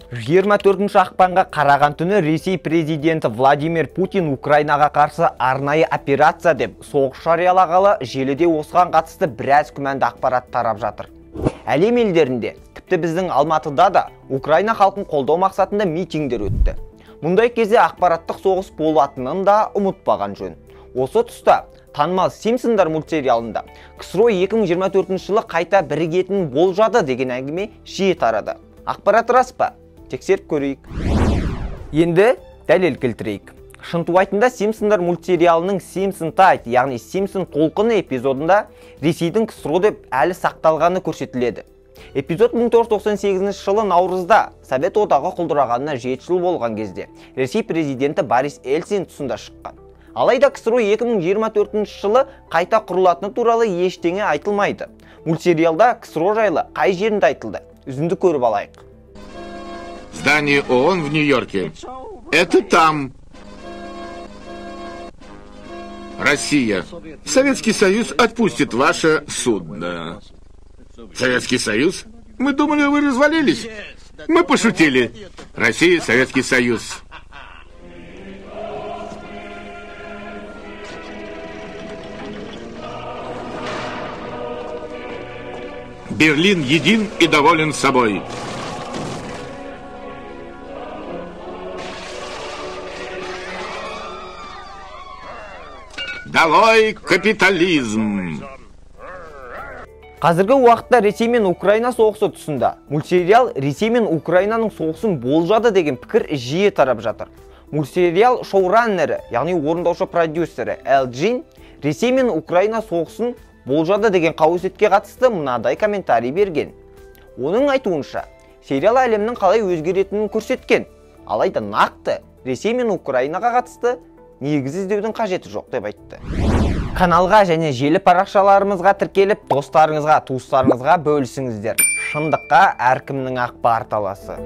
24 ақпанға қараған түні Ресей президенті Владимир Путин Украинаға қарсы арнайы операция деп соғыс жариялағалы желіде осыған қатысты біраз күмәнді ақпарат тарап жатыр. Әлем елдерінде, тіпті біздің Алматыда да Украина халқын қолдау мақсатында митингдер өтті. Мұндай кезде ақпараттық соғыс болатынын да ұмытпаған жөн. Осы тұста танымал Симпсондар мультсериалында КСРО 2024 жылы қайта бірігетінін болжады деген әңгіме жиі тарады. Ақпарат рас па? Тексеріп көрейік. Енді дәлел келтірейік. Шынтуайтында Симпсондар мультсериалының Симпсон Тайд, яғни Симпсон толқыны эпизодында Ресейдің КСРО деп әлі сақталғаны көрсетіледі. Эпизод 1998 жылы наурызда Совет одағы құлдырағанына 7 жыл болған кезде Ресей президенті Борис Ельцин тұсында шыққан. Алайда КСРО 2024 жылы қайта құрылатыны туралы ештеңе айтылмайды. Мультсериалда КСРО жайлы қай жерінде айтылды? Үзінді көріп алайық. Здание ООН в Нью-Йорке. Это там. Россия. Советский Союз отпустит ваше судно. Советский Союз? Мы думали, вы развалились. Мы пошутили. Россия, Советский Союз. Берлин един и доволен собой. Долой капитализм! Қазіргі уақытта Ресей мен Украина соғысы тұсында мультсериал Ресей мен Украинаның соғысын болжады деген пікір жиі тарап жатыр. Мультсериал шоураннері, яғни орындаушы продюсері Эл Джин Ресей мен Украина соғысын болжады деген қауесетке қатысты мынадай комментарий берген. Оның айтуынша, сериал әлемнің қалай өзгеретінін көрсеткен, алайда нақты Ресей мен Украинаға қатысты негіз іздеудің қажеті жоқ деп айтты. Каналға және желі парақшаларымызға тіркеліп, достарыңызға, туыстарыңызға бөлісіңіздер. Шындыққа әркімнің ақ бар таласы.